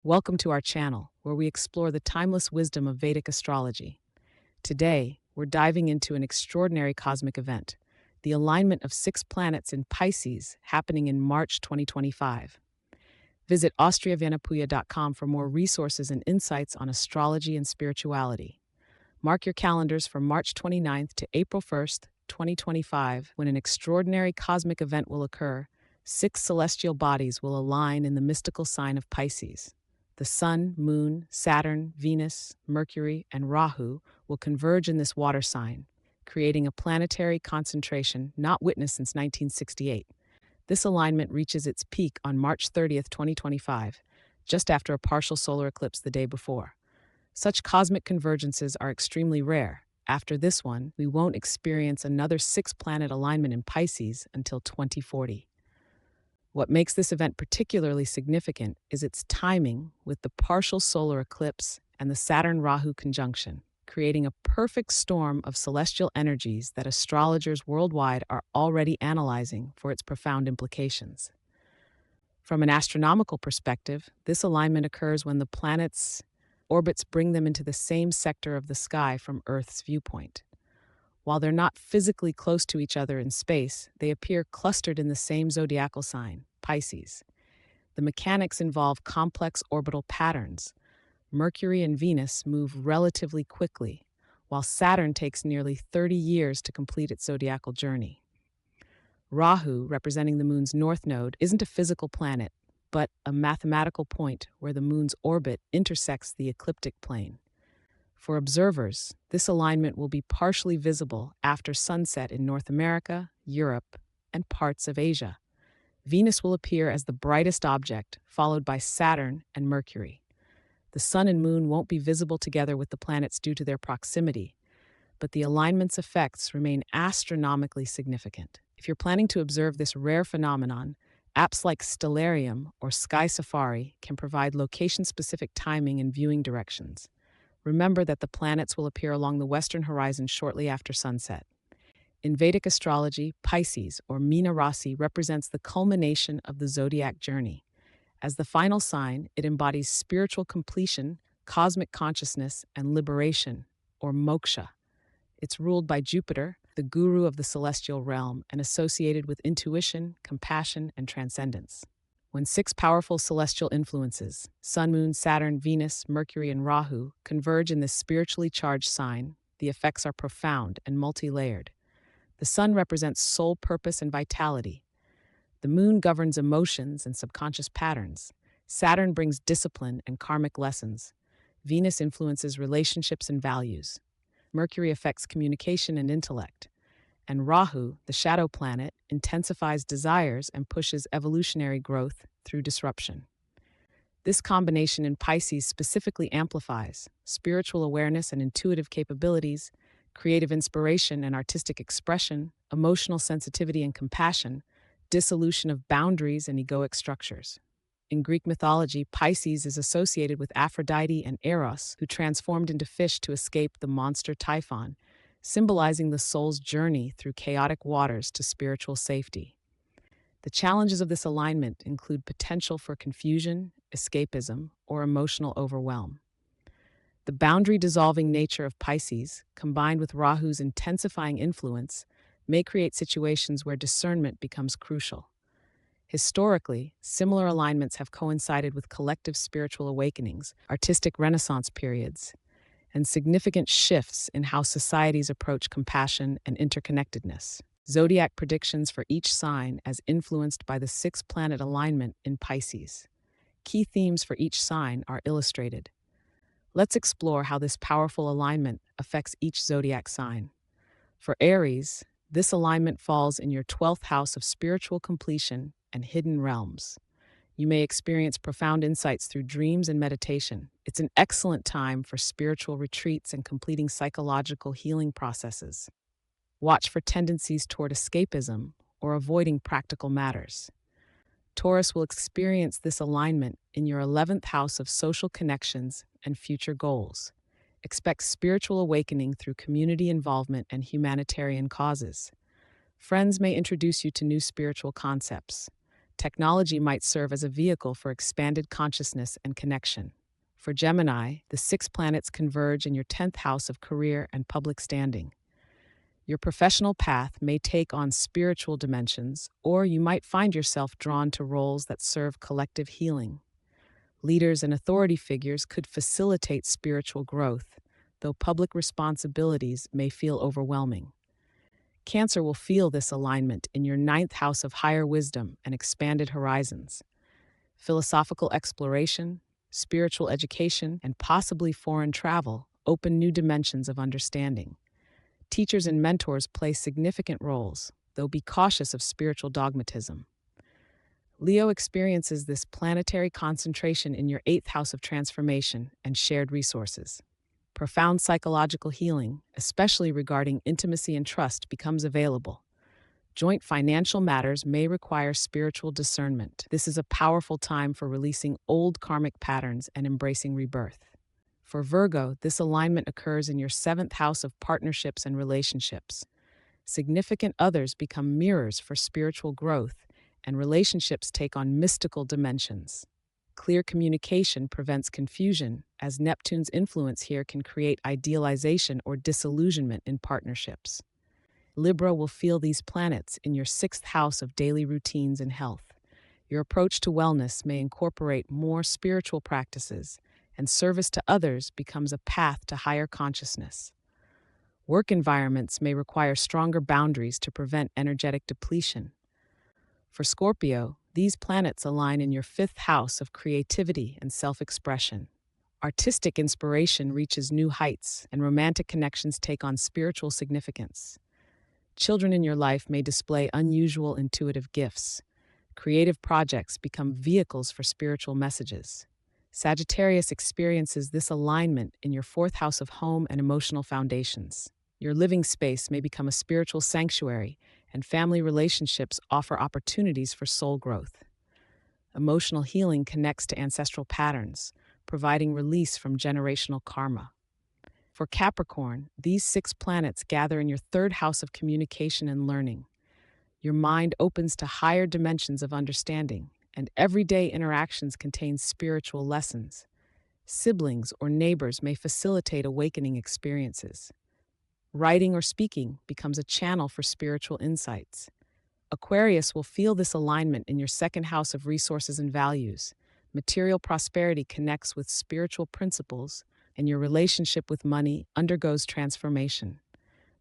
Welcome to our channel, where we explore the timeless wisdom of Vedic astrology. Today, we're diving into an extraordinary cosmic event, the alignment of 6 planets in Pisces happening in March 2025. Visit austriavanapuya.com for more resources and insights on astrology and spirituality. Mark your calendars for March 29th to April 1st, 2025, when an extraordinary cosmic event will occur. 6 celestial bodies will align in the mystical sign of Pisces. The Sun, Moon, Saturn, Venus, Mercury, and Rahu will converge in this water sign, creating a planetary concentration not witnessed since 1968. This alignment reaches its peak on March 30th, 2025, just after a partial solar eclipse the day before. Such cosmic convergences are extremely rare. After this one, we won't experience another 6 planet alignment in Pisces until 2040. What makes this event particularly significant is its timing with the partial solar eclipse and the Saturn-Rahu conjunction, creating a perfect storm of celestial energies that astrologers worldwide are already analyzing for its profound implications. From an astronomical perspective, this alignment occurs when the planets' orbits bring them into the same sector of the sky from Earth's viewpoint. While they're not physically close to each other in space, they appear clustered in the same zodiacal sign, Pisces. The mechanics involve complex orbital patterns. Mercury and Venus move relatively quickly, while Saturn takes nearly 30 years to complete its zodiacal journey. Rahu, representing the moon's north node, isn't a physical planet, but a mathematical point where the moon's orbit intersects the ecliptic plane. For observers, this alignment will be partially visible after sunset in North America, Europe, and parts of Asia. Venus will appear as the brightest object, followed by Saturn and Mercury. The Sun and Moon won't be visible together with the planets due to their proximity, but the alignment's effects remain astronomically significant. If you're planning to observe this rare phenomenon, apps like Stellarium or Sky Safari can provide location-specific timing and viewing directions. Remember that the planets will appear along the western horizon shortly after sunset. In Vedic astrology, Pisces, or Meena Rasi, represents the culmination of the zodiac journey. As the final sign, it embodies spiritual completion, cosmic consciousness, and liberation, or moksha. It's ruled by Jupiter, the guru of the celestial realm, and associated with intuition, compassion, and transcendence. When 6 powerful celestial influences, Sun, Moon, Saturn, Venus, Mercury, and Rahu, converge in this spiritually charged sign, the effects are profound and multi-layered. The Sun represents soul purpose and vitality. The Moon governs emotions and subconscious patterns. Saturn brings discipline and karmic lessons. Venus influences relationships and values. Mercury affects communication and intellect. And Rahu, the shadow planet, intensifies desires and pushes evolutionary growth through disruption. This combination in Pisces specifically amplifies spiritual awareness and intuitive capabilities, creative inspiration and artistic expression, emotional sensitivity and compassion, dissolution of boundaries and egoic structures. In Greek mythology, Pisces is associated with Aphrodite and Eros, who transformed into fish to escape the monster Typhon, symbolizing the soul's journey through chaotic waters to spiritual safety. The challenges of this alignment include potential for confusion, escapism, or emotional overwhelm. The boundary-dissolving nature of Pisces, combined with Rahu's intensifying influence, may create situations where discernment becomes crucial. Historically, similar alignments have coincided with collective spiritual awakenings, artistic renaissance periods, and significant shifts in how societies approach compassion and interconnectedness. Zodiac predictions for each sign as influenced by the 6 planet alignment in Pisces. Key themes for each sign are illustrated. Let's explore how this powerful alignment affects each zodiac sign. For Aries, this alignment falls in your 12th house of spiritual completion and hidden realms. You may experience profound insights through dreams and meditation. It's an excellent time for spiritual retreats and completing psychological healing processes. Watch for tendencies toward escapism or avoiding practical matters. Taurus will experience this alignment in your 11th house of social connections and future goals. Expect spiritual awakening through community involvement and humanitarian causes. Friends may introduce you to new spiritual concepts. Technology might serve as a vehicle for expanded consciousness and connection. For Gemini, the 6 planets converge in your 10th house of career and public standing. Your professional path may take on spiritual dimensions, or you might find yourself drawn to roles that serve collective healing. Leaders and authority figures could facilitate spiritual growth, though public responsibilities may feel overwhelming. Cancer will feel this alignment in your 9th house of higher wisdom and expanded horizons. Philosophical exploration, spiritual education, and possibly foreign travel open new dimensions of understanding. Teachers and mentors play significant roles, though be cautious of spiritual dogmatism. Leo experiences this planetary concentration in your 8th house of transformation and shared resources. Profound psychological healing, especially regarding intimacy and trust, becomes available. Joint financial matters may require spiritual discernment. This is a powerful time for releasing old karmic patterns and embracing rebirth. For Virgo, this alignment occurs in your 7th house of partnerships and relationships. Significant others become mirrors for spiritual growth, and relationships take on mystical dimensions. Clear communication prevents confusion, as Neptune's influence here can create idealization or disillusionment in partnerships. Libra will feel these planets in your 6th house of daily routines and health. Your approach to wellness may incorporate more spiritual practices, and service to others becomes a path to higher consciousness. Work environments may require stronger boundaries to prevent energetic depletion. For Scorpio, these planets align in your 5th house of creativity and self-expression. Artistic inspiration reaches new heights, and romantic connections take on spiritual significance. Children in your life may display unusual intuitive gifts. Creative projects become vehicles for spiritual messages. Sagittarius experiences this alignment in your 4th house of home and emotional foundations. Your living space may become a spiritual sanctuary, and family relationships offer opportunities for soul growth. Emotional healing connects to ancestral patterns, providing release from generational karma. For Capricorn, these 6 planets gather in your 3rd house of communication and learning. Your mind opens to higher dimensions of understanding, and everyday interactions contain spiritual lessons. Siblings or neighbors may facilitate awakening experiences. Writing or speaking becomes a channel for spiritual insights. Aquarius will feel this alignment in your 2nd house of resources and values. Material prosperity connects with spiritual principles, and your relationship with money undergoes transformation.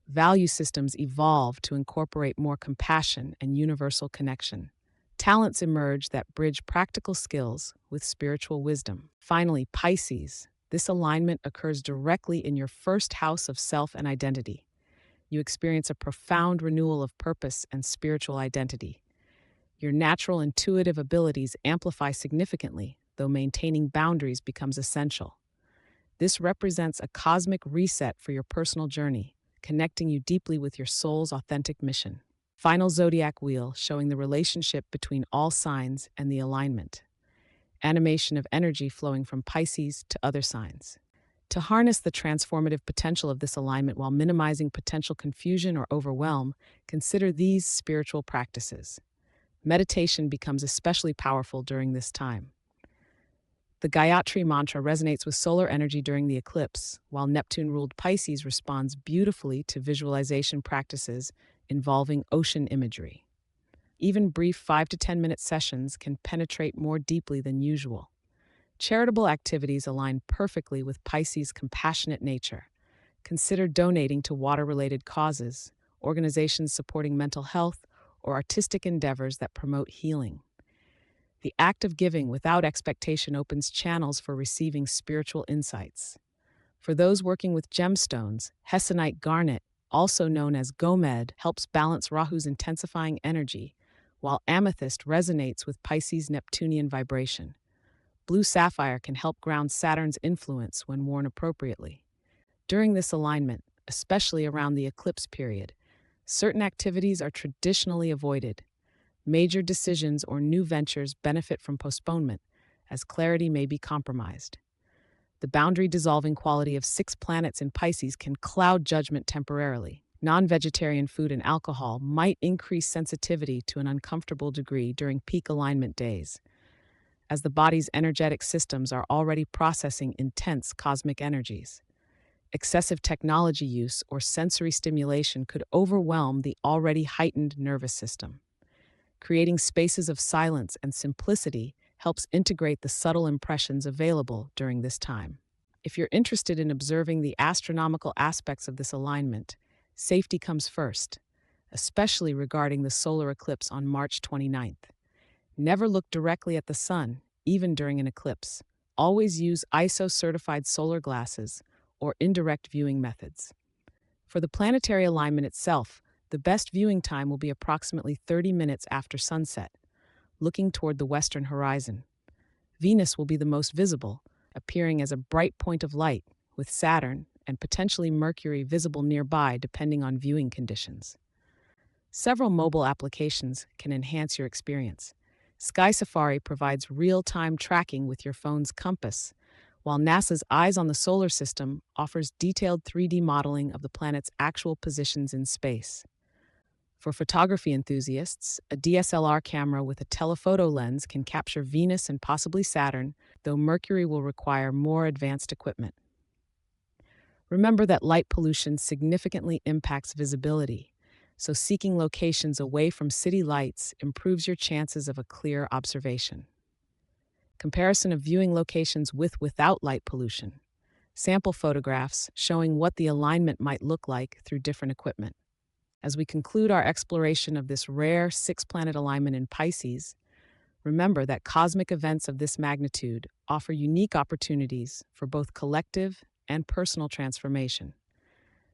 Value systems evolve to incorporate more compassion and universal connection. Talents emerge that bridge practical skills with spiritual wisdom. Finally, Pisces. This alignment occurs directly in your 1st house of self and identity. You experience a profound renewal of purpose and spiritual identity. Your natural intuitive abilities amplify significantly, though maintaining boundaries becomes essential. This represents a cosmic reset for your personal journey, connecting you deeply with your soul's authentic mission. Final zodiac wheel showing the relationship between all signs and the alignment. Animation of energy flowing from Pisces to other signs. To harness the transformative potential of this alignment while minimizing potential confusion or overwhelm, consider these spiritual practices. Meditation becomes especially powerful during this time. The Gayatri mantra resonates with solar energy during the eclipse, while Neptune-ruled Pisces responds beautifully to visualization practices involving ocean imagery. Even brief 5 to 10 minute sessions can penetrate more deeply than usual. Charitable activities align perfectly with Pisces' compassionate nature. Consider donating to water-related causes, organizations supporting mental health, or artistic endeavors that promote healing. The act of giving without expectation opens channels for receiving spiritual insights. For those working with gemstones, Hessonite garnet, also known as Gomed, helps balance Rahu's intensifying energy, while amethyst resonates with Pisces' Neptunian vibration. Blue sapphire can help ground Saturn's influence when worn appropriately. During this alignment, especially around the eclipse period, certain activities are traditionally avoided. Major decisions or new ventures benefit from postponement, as clarity may be compromised. The boundary-dissolving quality of 6 planets in Pisces can cloud judgment temporarily. Non-vegetarian food and alcohol might increase sensitivity to an uncomfortable degree during peak alignment days, as the body's energetic systems are already processing intense cosmic energies. Excessive technology use or sensory stimulation could overwhelm the already heightened nervous system. Creating spaces of silence and simplicity helps integrate the subtle impressions available during this time. If you're interested in observing the astronomical aspects of this alignment, safety comes first, especially regarding the solar eclipse on March 29th. Never look directly at the sun, even during an eclipse. Always use ISO-certified solar glasses or indirect viewing methods. For the planetary alignment itself, the best viewing time will be approximately 30 minutes after sunset, looking toward the western horizon. Venus will be the most visible, appearing as a bright point of light, with Saturn and potentially Mercury visible nearby depending on viewing conditions. Several mobile applications can enhance your experience. Sky Safari provides real-time tracking with your phone's compass, while NASA's Eyes on the Solar System offers detailed 3D modeling of the planet's actual positions in space. For photography enthusiasts, a DSLR camera with a telephoto lens can capture Venus and possibly Saturn, though Mercury will require more advanced equipment. Remember that light pollution significantly impacts visibility, so seeking locations away from city lights improves your chances of a clear observation. Comparison of viewing locations without light pollution. Sample photographs showing what the alignment might look like through different equipment. As we conclude our exploration of this rare six-planet alignment in Pisces, remember that cosmic events of this magnitude offer unique opportunities for both collective and personal transformation.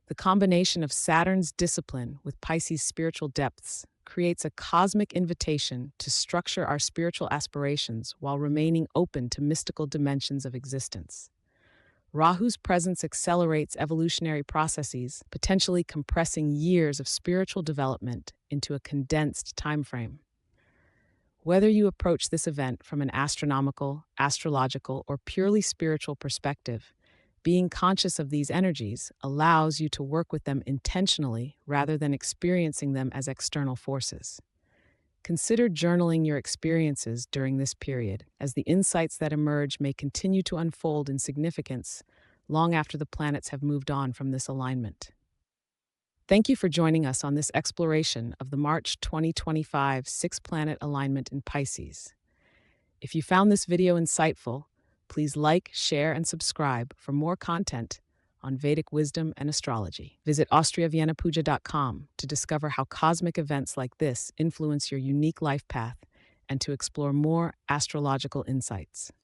The combination of Saturn's discipline with Pisces' spiritual depths creates a cosmic invitation to structure our spiritual aspirations while remaining open to mystical dimensions of existence. Rahu's presence accelerates evolutionary processes, potentially compressing years of spiritual development into a condensed timeframe. Whether you approach this event from an astronomical, astrological, or purely spiritual perspective, being conscious of these energies allows you to work with them intentionally rather than experiencing them as external forces. Consider journaling your experiences during this period, as the insights that emerge may continue to unfold in significance long after the planets have moved on from this alignment. Thank you for joining us on this exploration of the March 2025 six-planet alignment in Pisces. If you found this video insightful, please like, share, and subscribe for more content on Vedic wisdom and astrology. Visit AustriaViennaPuja.com to discover how cosmic events like this influence your unique life path and to explore more astrological insights.